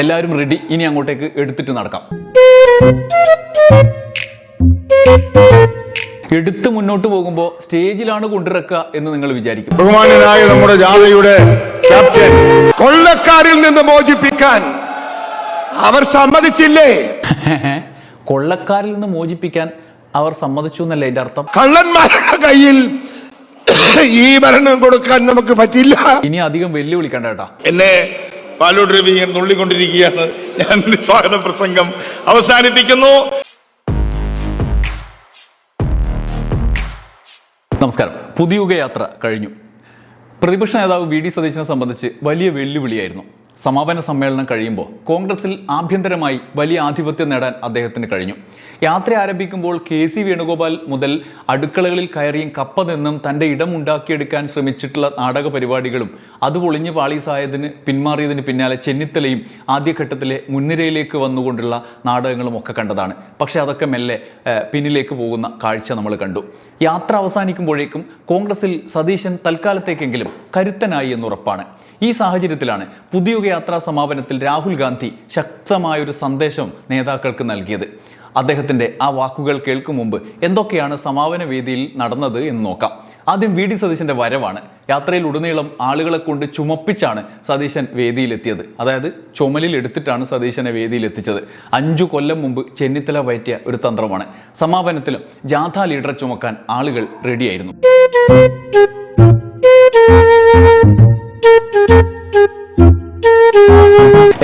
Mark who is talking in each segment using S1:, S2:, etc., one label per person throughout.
S1: എല്ലാവരും റെഡി, ഇനി അങ്ങോട്ടേക്ക് എടുത്തിട്ട് നടക്കാം. എടുത്ത് മുന്നോട്ട് പോകുമ്പോൾ സ്റ്റേജിലാണ് കൊണ്ടിറക്കുക എന്ന് നിങ്ങൾ വിചാരിക്കും.
S2: ബഹുമാനനായ നമ്മുടെ ജാഥയുടെ ക്യാപ്റ്റൻ കൊള്ളക്കാരിൽ നിന്ന് മോചിപ്പിക്കാൻ അവർ സമ്മതിച്ചില്ലേ?
S1: കൊള്ളക്കാരിൽ നിന്ന് മോചിപ്പിക്കാൻ അവർ സമ്മതിച്ചു എന്നല്ലേ എന്റെ അർത്ഥം?
S2: കള്ളന്മാരുടെ കയ്യിൽ ഈ ഭരണം കൊടുക്കാൻ നമുക്ക് പറ്റില്ല.
S1: ഇനി അധികം വെല്ലുവിളിക്കണ്ട കേട്ടാ.
S3: എന്നെ പാലോട് രവി നുള്ളിക്കൊണ്ടിരിക്കുകയാണ്. ഞാൻ സ്വാഗത പ്രസംഗം അവസാനിപ്പിക്കുന്നു.
S1: നമസ്കാരം. പുതിയുഗ യാത്ര കഴിഞ്ഞു. പ്രതിപക്ഷ നേതാവ് വി ഡി സതീശനെ സംബന്ധിച്ച് വലിയ വെല്ലുവിളിയായിരുന്നു. സമാപന സമ്മേളനം കഴിയുമ്പോൾ കോൺഗ്രസിൽ ആഭ്യന്തരമായി വലിയ ആധിപത്യം നേടാൻ അദ്ദേഹത്തിന് കഴിഞ്ഞു. യാത്ര ആരംഭിക്കുമ്പോൾ കെ സി വേണുഗോപാൽ മുതൽ അടുക്കളകളിൽ കയറിയും കപ്പ നിന്നും തൻ്റെ ഇടം ഉണ്ടാക്കിയെടുക്കാൻ ശ്രമിച്ചിട്ടുള്ള നാടക പരിപാടികളും അത് പൊളിഞ്ഞ് പാളീസായതിന് പിന്മാറിയതിന് പിന്നാലെ ചെന്നിത്തലയും ആദ്യഘട്ടത്തിലെ മുൻനിരയിലേക്ക് വന്നുകൊണ്ടുള്ള നാടകങ്ങളും ഒക്കെ കണ്ടതാണ്. പക്ഷേ അതൊക്കെ മെല്ലെ പിന്നിലേക്ക് പോകുന്ന കാഴ്ച നമ്മൾ കണ്ടു. യാത്ര അവസാനിക്കുമ്പോഴേക്കും കോൺഗ്രസിൽ സതീശൻ തൽക്കാലത്തേക്കെങ്കിലും കരുത്തനായി എന്നുറപ്പാണ്. ഈ സാഹചര്യത്തിലാണ് പുതിയുഗ യാത്രാ സമാപനത്തിൽ രാഹുൽ ഗാന്ധി ശക്തമായൊരു സന്ദേശം നേതാക്കൾക്ക് നൽകിയത്. അദ്ദേഹത്തിൻ്റെ ആ വാക്കുകൾ കേൾക്കും മുമ്പ് എന്തൊക്കെയാണ് സമാപന വേദിയിൽ നടന്നത് എന്ന് നോക്കാം. ആദ്യം വി ഡി സതീശൻ്റെ വരവാണ്. യാത്രയിൽ ഉടനീളം ആളുകളെ കൊണ്ട് ചുമപ്പിച്ചാണ് സതീശൻ വേദിയിലെത്തിയത്. അതായത് ചുമലിൽ എടുത്തിട്ടാണ് സതീശനെ വേദിയിലെത്തിച്ചത്. 5 കൊല്ലം മുമ്പ് ചെന്നിത്തല പയറ്റിയ ഒരു തന്ത്രമാണ്. സമാപനത്തിലും ജാഥ ലീഡറെ ചുമക്കാൻ ആളുകൾ റെഡിയായിരുന്നു.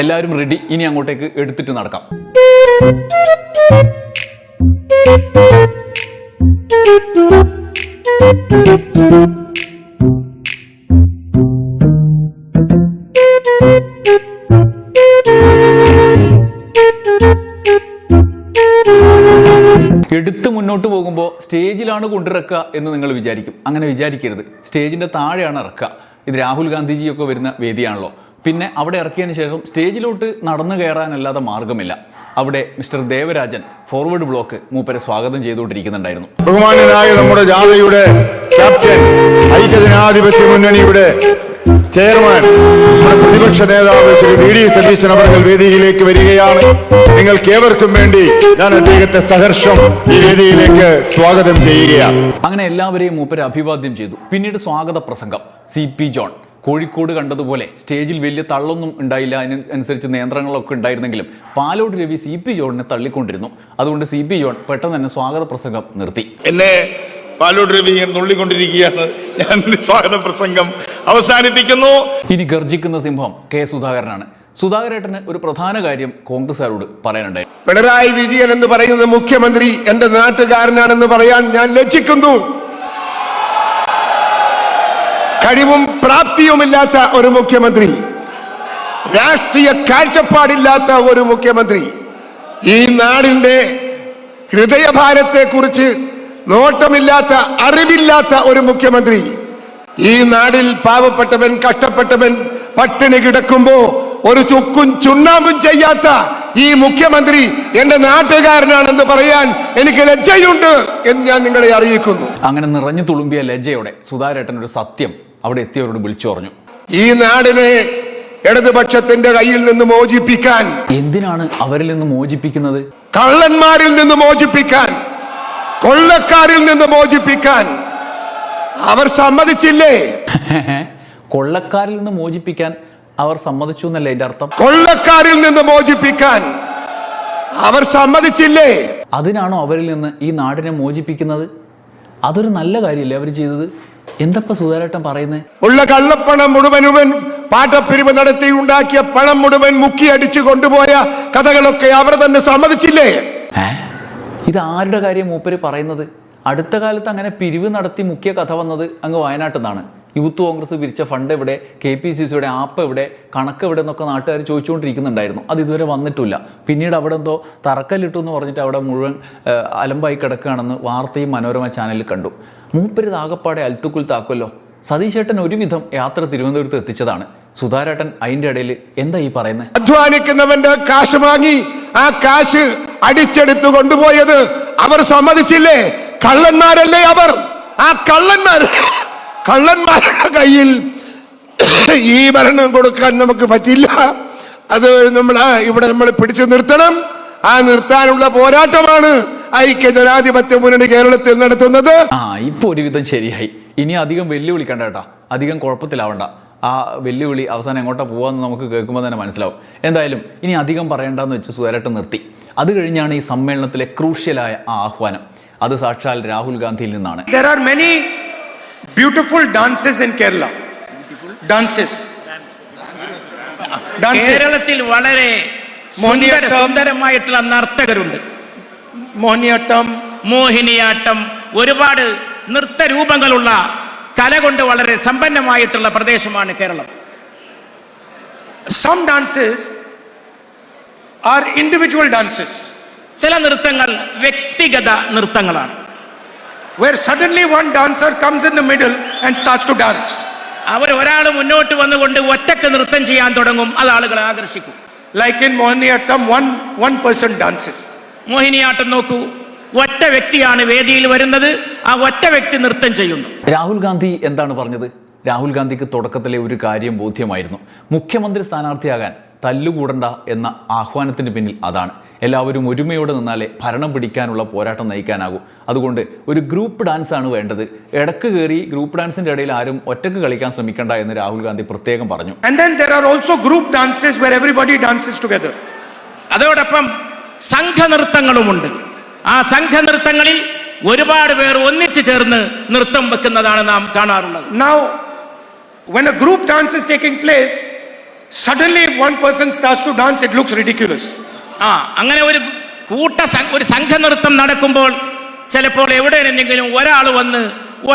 S1: എല്ലാവരും റെഡി, ഇനി അങ്ങോട്ടേക്ക് എടുത്തിട്ട് നടക്കാം. എടുത്ത് മുന്നോട്ട് പോകുമ്പോൾ സ്റ്റേജിലാണ് കൊണ്ടിറക്കുക എന്ന് നിങ്ങൾ വിചാരിക്കും. അങ്ങനെ വിചാരിക്കരുത്. സ്റ്റേജിൻ്റെ താഴെയാണ് ഇറക്കുക. ഇത് രാഹുൽ ഗാന്ധിജിയൊക്കെ വരുന്ന വേദിയാണല്ലോ. പിന്നെ അവിടെ ഇറക്കിയതിന് ശേഷം സ്റ്റേജിലോട്ട് നടന്നു കയറാനല്ലാതെ മാർഗമില്ല. അവിടെ മിസ്റ്റർ ദേവരാജൻ ഫോർവേഡ് ബ്ലോക്ക് മൂപ്പരെ സ്വാഗതം ചെയ്തുകൊണ്ടിരിക്കുന്നുണ്ടായിരുന്നു.
S2: ബഹുമാനനായ നമ്മുടെ ജാഥയുടെ ക്യാപ്റ്റൻ, ഐക്യജനാധിപത്യ മുന്നണിയുടെ ചെയർമാൻ, നമ്മുടെ പ്രതിപക്ഷ നേതാവ് ശ്രീ വി ഡി സതീശൻ അവർ വേദിയിലേക്ക് വരികയാണ്. നിങ്ങൾക്കേവർക്കും വേണ്ടി ഞാൻ അദ്ദേഹത്തെ സഹർഷം ഈ വേദിയിലേക്ക് സ്വാഗതം ചെയ്യുകയാണ്.
S1: അങ്ങനെ എല്ലാവരെയും മൂപ്പരെ അഭിവാദ്യം ചെയ്തു. പിന്നീട് സ്വാഗത പ്രസംഗം. CP ജോൺ കോഴിക്കോട് കണ്ടതുപോലെ സ്റ്റേജിൽ വലിയ തള്ളൊന്നും ഉണ്ടായില്ല. അതിനനുസരിച്ച് നിയന്ത്രണങ്ങളൊക്കെ ഉണ്ടായിരുന്നെങ്കിലും പാലോട് രവി CP ജോണിനെ തള്ളിക്കൊണ്ടിരുന്നു. അതുകൊണ്ട് CP ജോൺ പെട്ടെന്ന് തന്നെ സ്വാഗത പ്രസംഗം നിർത്തി.
S3: എന്നെ പാലോട് രവി നുള്ളിക്കൊണ്ടിരിക്കുകയാണ്. ഞാൻ സ്വാഗത പ്രസംഗം അവസാനിപ്പിക്കുന്നു.
S1: ഇനി ഗർജിക്കുന്ന സിംഹം കെ സുധാകരനാണ്. സുധാകരേട്ടന് ഒരു പ്രധാന കാര്യം കോൺഗ്രസ്സുകാരോട് പറയാനുണ്ടായി.
S2: പിണറായി വിജയൻ എന്ന് പറയുന്ന മുഖ്യമന്ത്രി എന്റെ നാട്ടുകാരനാണെന്ന് പറയാൻ ഞാൻ ലജ്ജിക്കുന്നു. കഴിവും പ്രാപ്തിയുമില്ലാത്ത ഒരു മുഖ്യമന്ത്രി, രാഷ്ട്രീയ കാഴ്ചപ്പാടില്ലാത്ത ഒരു മുഖ്യമന്ത്രി, ഈ നാടിന്റെ ഹൃദയഭാരത്തെക്കുറിച്ച് നോട്ടമില്ലാത്ത അറിവില്ലാത്ത ഒരു മുഖ്യമന്ത്രി, ഈ നാടിൽ പാവപ്പെട്ടവൻ കഷ്ടപ്പെട്ടവൻ പട്ടിണി കിടക്കുമ്പോ ഒരു ചുക്കും ചുണ്ണാമ്പും ചെയ്യാത്ത ഈ മുഖ്യമന്ത്രി എന്റെ നാട്ടുകാരനാണെന്ന് പറയാൻ എനിക്ക് ലജ്ജയുണ്ട് എന്ന് ഞാൻ നിങ്ങളെ അറിയിക്കുന്നു.
S1: അങ്ങനെ നിറഞ്ഞു തുളുമ്പിയ ലജ്ജയോടെ സുധാകരേട്ടൻ ഒരു സത്യം അവിടെ എത്തിയവരോട് വിളിച്ചു പറഞ്ഞു.
S2: ഈ നാടിനെ ഇടതുപക്ഷത്തിന്റെ കയ്യിൽ നിന്ന് മോചിപ്പിക്കാൻ.
S1: എന്തിനാണ് അവരിൽ നിന്ന് മോചിപ്പിക്കുന്നത്?
S2: കള്ളന്മാരിൽ നിന്ന് മോചിപ്പിക്കാൻ, കൊള്ളക്കാരിൽ നിന്ന് മോചിപ്പിക്കാൻ അവർ സമ്മതിച്ചില്ലേ?
S1: കൊള്ളക്കാരിൽ നിന്ന് മോചിപ്പിക്കാൻ അവർ സമ്മതിച്ചു എന്നല്ലേ എന്റെ അർത്ഥം?
S2: കൊള്ളക്കാരിൽ നിന്ന് മോചിപ്പിക്കാൻ അവർ സമ്മതിച്ചില്ലേ?
S1: അതിനാണോ അവരിൽ നിന്ന് ഈ നാടിനെ മോചിപ്പിക്കുന്നത്? അതൊരു നല്ല കാര്യമല്ലേ അവർ ചെയ്തത്? എന്തപ്പ സുധാകരേട്ടൻ പറയുന്നത്?
S2: ഉള്ള കള്ളപ്പണം മുഴുവൻ പാട്ടപ്പിരിവ് നടത്തി ഉണ്ടാക്കിയ പണം മുഴുവൻ മുക്കിയടിച്ചു കൊണ്ടുപോയ കഥകളൊക്കെ അവർ തന്നെ സമ്മതിച്ചില്ലേ?
S1: ഇത് ആരുടെ കാര്യം മൂപ്പര് പറയുന്നത്? അടുത്ത കാലത്ത് അങ്ങനെ പിരിവ് നടത്തി മുഖ്യ കഥ വന്നത് അങ്ങ് വയനാട്ടിൽ നിന്നാണ്. യൂത്ത് കോൺഗ്രസ് പിരിച്ച ഫണ്ട് എവിടെ, KPCCയുടെ ആപ്പ് എവിടെ, കണക്ക് എവിടെ എന്നൊക്കെ നാട്ടുകാർ ചോദിച്ചുകൊണ്ടിരിക്കുന്നുണ്ടായിരുന്നു. അത് ഇതുവരെ വന്നിട്ടില്ല. പിന്നീട് അവിടെ എന്തോ തറക്കല്ലിട്ടു എന്ന് പറഞ്ഞിട്ട് അവിടെ മുഴുവൻ അലമ്പായി കിടക്കുകയാണെന്ന് വാർത്തയും മനോരമ ചാനലിൽ കണ്ടു. മൂപ്പര് ആകപ്പാടെ അൽത്തുക്കുൽ താക്കുമല്ലോ. സതീശേട്ടൻ ഒരുവിധം യാത്ര തിരുവനന്തപുരത്ത് എത്തിച്ചതാണ്. സുധാകരേട്ടൻ അതിൻ്റെ ഇടയിൽ എന്താ ഈ പറയുന്നത്?
S2: അധ്വാനിക്കുന്നവന്റെ കാശ് വാങ്ങി ആ കാശ് അടിച്ചെടുത്ത് കൊണ്ടുപോയത് അവർ സമ്മതിച്ചില്ലേ? കള്ളന്മാരല്ലേ അവർ? ആ കള്ളന്മാരുടെ കയ്യിൽ ഈ ഭരണം കൊടുക്കാൻ നമുക്ക് പറ്റില്ല. അത് ഇവിടെ നമ്മൾ പിടിച്ചു നിർത്തണം. ആ നിർത്താനുള്ള പോരാട്ടമാണ് ഐക്യ ജനാധിപത്യ മുന്നണി കേരളത്തിൽ നടത്തുന്നത്.
S1: ഇപ്പൊ ഒരുവിധം ശരിയായി. ഇനി അധികം വെല്ലുവിളിക്കണ്ട കേട്ടാ, അധികം കുഴപ്പത്തിലാവണ്ട. ആ വെല്ലുവിളി അവസാനം എങ്ങോട്ടാ പോവാന്ന് നമുക്ക് കേൾക്കുമ്പോൾ തന്നെ മനസ്സിലാവും. എന്തായാലും ഇനി അധികം പറയണ്ടെന്ന് വെച്ച് സുധാരേട്ടൻ നിർത്തി. അത് കഴിഞ്ഞാണ് ഈ സമ്മേളനത്തിലെ ക്രൂഷ്യലായ ആ ആഹ്വാനം. അത് സാക്ഷാൽ രാഹുൽ ഗാന്ധിയിൽ നിന്നാണ്.
S4: There are many beautiful dances in Kerala. Dances.
S5: കേരളത്തിൽ വളരെ സുന്ദരമായിട്ടുള്ള നർത്തകരുണ്ട്. മോഹിനിയാട്ടം, ഒരുപാട് നൃത്തരൂപങ്ങളുള്ള കല കൊണ്ട് വളരെ സമ്പന്നമായിട്ടുള്ള പ്രദേശമാണ് Keralam.
S4: Some dances are individual dances.
S5: ചില നൃത്തങ്ങൾ വ്യക്തിഗത നൃത്തങ്ങളാണ്.
S4: Where suddenly one dancer comes in the middle and starts to dance.
S5: ഒരാൾ മുന്നോട്ട് വന്നുകൊണ്ട് ഒറ്റക്ക് നൃത്തം ചെയ്യാൻ തുടങ്ങും, അത് ആളുകളെ ആകർഷിക്കും.
S4: Like in Mohiniyattam, one person dances.
S5: Mohiniyattam നോക്കൂ, ഒറ്റ വ്യക്തിയാണ് വേദിയിൽ വരുന്നത്, ആ ഒറ്റ വ്യക്തി നൃത്തം ചെയ്യുന്നു.
S1: രാഹുൽ ഗാന്ധി എന്താണ് പറഞ്ഞത്? രാഹുൽ ഗാന്ധിക്ക് തുടക്കത്തിലെ ഒരു കാര്യം ബോധ്യമായിരുന്നു. മുഖ്യമന്ത്രി സ്ഥാനാർത്ഥിയാകാൻ തല്ലുകൂടണ്ട എന്ന ആഹ്വാനത്തിന് പിന്നിൽ അതാണ്. എല്ലാവരും ഒരുമയോടെ നിന്നാലേ ഭരണം പിടിക്കാനുള്ള പോരാട്ടം നയിക്കാനാകൂ. അതുകൊണ്ട് ഒരു ഗ്രൂപ്പ് ഡാൻസ് ആണ് വേണ്ടത്. ഇടക്ക് കയറി ഗ്രൂപ്പ് ഡാൻസിന്റെ ഇടയിൽ ആരും ഒറ്റക്ക് കളിക്കാൻ ശ്രമിക്കണ്ട എന്ന് രാഹുൽ ഗാന്ധി പ്രത്യേകം പറഞ്ഞു.
S4: And then there are also group dances where everybody dances together.
S5: അതോടൊപ്പം സംഘനൃത്തങ്ങളുമുണ്ട്. ആ സംഘനൃത്തങ്ങളിൽ ഒരുപാട് പേർ ഒന്നിച്ചു ചേർന്ന് നൃത്തം വെക്കുന്നതാണ് നാം കാണാറുള്ളത്.
S4: Now, when a group dance is taking place, suddenly if one person starts to dance, it looks ridiculous.
S5: അങ്ങനെ ഒരു സംഘനൃത്തം നടക്കുമ്പോൾ ചിലപ്പോൾ എവിടെയെങ്കിലും ഒരാൾ വന്ന്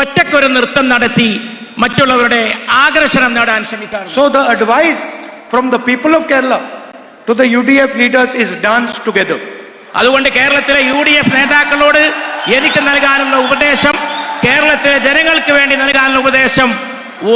S5: ഒറ്റക്കൊരു നൃത്തം നടത്തി മറ്റുള്ളവരുടെ ആകർഷണം നേടാൻ ശ്രമിക്കാറുണ്ട്.
S4: So the advice from the people of Kerala to the UDF leaders is dance together.
S5: അതുകൊണ്ട് കേരളത്തിലെ UDF നേതാക്കളോട് എനിക്ക് നൽകാനുള്ള ഉപദേശം, കേരളത്തിലെ ജനങ്ങൾക്ക് വേണ്ടി നൽകാനുള്ള ഉപദേശം,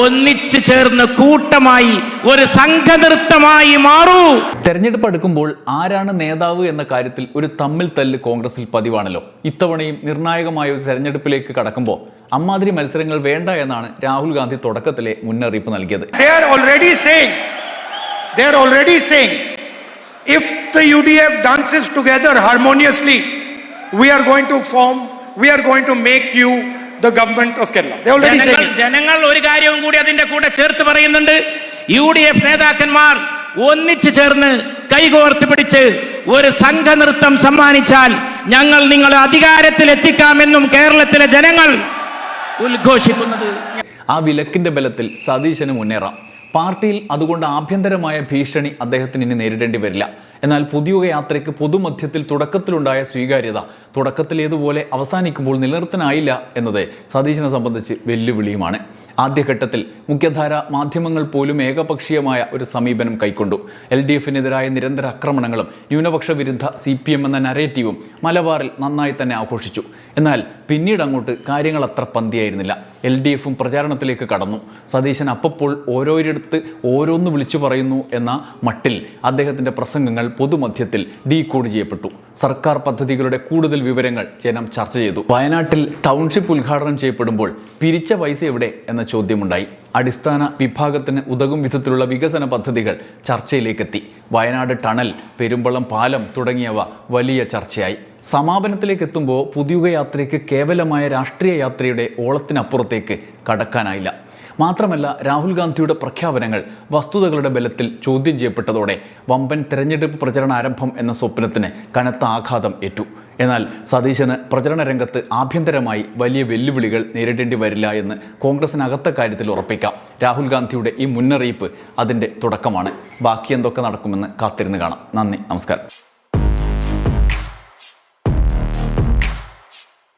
S5: ഒന്നിച്ചു ചേർന്ന് കൂട്ടമായി ഒരു സംഘനൃത്തമായി മാറൂ.
S1: തെരഞ്ഞെടുപ്പ് അടുക്കുമ്പോൾ ആരാണ് നേതാവ് എന്ന കാര്യത്തിൽ ഒരു തമ്മിൽ തല്ല് കോൺഗ്രസിൽ പതിവാണല്ലോ. ഇത്തവണയും നിർണായകമായ ഒരു തെരഞ്ഞെടുപ്പിലേക്ക് കടക്കുമ്പോൾ അമ്മാതിരി മത്സരങ്ങൾ വേണ്ട എന്നാണ് രാഹുൽ ഗാന്ധി തുടക്കത്തിലെ മുന്നറിയിപ്പ് നൽകിയത്.
S4: They are already saying if the UDF dances together harmoniously, we are going to make you the government of Kerala. They already saying.
S5: ജനങ്ങൾ ഒരു കാര്യവും കൂടി അതിന്റെ കൂടെ ചേർത്ത് പറയുന്നുണ്ട്. UDF നേതാക്കന്മാർ ഒന്നിച്ചു ചേർന്ന് കൈകോർത്ത് പിടിച്ച് ഒരു സംഘനൃത്തം സമ്മാനിച്ചാൽ ഞങ്ങൾ നിങ്ങളെ അധികാരത്തിൽ എത്തിക്കാമെന്നും കേരളത്തിലെ ജനങ്ങൾ ഉദ്ഘോഷിക്കുന്നത്.
S1: ആ വിലക്കിന്റെ ബലത്തിൽ സതീശന് മുന്നേറാം. പാർട്ടിയിൽ അതുകൊണ്ട് ആഭ്യന്തരമായ ഭീഷണി അദ്ദേഹത്തിന് ഇനി നേരിടേണ്ടി വരില്ല. എന്നാൽ പുതിയുഗ യാത്രയ്ക്ക് പൊതുമധ്യത്തിൽ തുടക്കത്തിലുണ്ടായ സ്വീകാര്യത തുടക്കത്തിലേതുപോലെ അവസാനിക്കുമ്പോൾ നിലനിർത്താനായില്ല എന്നത് സതീശനെ സംബന്ധിച്ച് വെല്ലുവിളിയുമാണ്. ആദ്യഘട്ടത്തിൽ മുഖ്യധാര മാധ്യമങ്ങൾ പോലും ഏകപക്ഷീയമായ ഒരു സമീപനം കൈക്കൊണ്ടു. LDFനെതിരായ നിരന്തര ആക്രമണങ്ങളും ന്യൂനപക്ഷ വിരുദ്ധ CPM എന്ന നരേറ്റീവും മലബാറിൽ നന്നായി തന്നെ ആഘോഷിച്ചു. എന്നാൽ പിന്നീട് അങ്ങോട്ട് കാര്യങ്ങൾ അത്ര പന്തിയായിരുന്നില്ല. LDFും പ്രചാരണത്തിലേക്ക് കടന്നു. സതീശൻ അപ്പോൾ ഓരോരിടത്ത് ഓരോന്ന് വിളിച്ചു പറയുന്നു എന്ന മട്ടിൽ അദ്ദേഹത്തിൻ്റെ പ്രസംഗങ്ങൾ പൊതുമധ്യത്തിൽ ഡീകോഡ് ചെയ്യപ്പെട്ടു. സർക്കാർ പദ്ധതികളുടെ കൂടുതൽ വിവരങ്ങൾ ജനം ചർച്ച ചെയ്തു. വയനാട്ടിൽ ടൗൺഷിപ്പ് ഉദ്ഘാടനം ചെയ്യപ്പെടുമ്പോൾ പിരിച്ച പൈസ എവിടെ എന്ന ചോദ്യമുണ്ടായി. അടിസ്ഥാന വിഭാഗത്തിന് ഉതകും വിധത്തിലുള്ള വികസന പദ്ധതികൾ ചർച്ചയിലേക്കെത്തി. വയനാട് ടണൽ, പെരുമ്പളം പാലം തുടങ്ങിയവ വലിയ ചർച്ചയായി. സമാപനത്തിലേക്ക് എത്തുമ്പോൾ പുതിയുഗ യാത്രയ്ക്ക് കേവലമായ രാഷ്ട്രീയ യാത്രയുടെ ഓളത്തിനപ്പുറത്തേക്ക് കടക്കാനായില്ല. മാത്രമല്ല രാഹുൽ ഗാന്ധിയുടെ പ്രഖ്യാപനങ്ങൾ വസ്തുതകളുടെ ബലത്തിൽ ചോദ്യം ചെയ്യപ്പെട്ടതോടെ വമ്പൻ തെരഞ്ഞെടുപ്പ് പ്രചരണ ആരംഭം എന്ന സ്വപ്നത്തിന് കനത്ത ആഘാതം ഏറ്റു. എന്നാൽ സതീശന് പ്രചരണ രംഗത്ത് ആഭ്യന്തരമായി വലിയ വെല്ലുവിളികൾ നേരിടേണ്ടി വരില്ല എന്ന് കോൺഗ്രസിനകത്ത കാര്യത്തിൽ ഉറപ്പിക്കാം. രാഹുൽ ഗാന്ധിയുടെ ഈ മുന്നറിയിപ്പ് അതിൻ്റെ തുടക്കമാണ്. ബാക്കി എന്തൊക്കെ നടക്കുമെന്ന് കാത്തിരുന്ന് കാണാം. നന്ദി, നമസ്കാരം.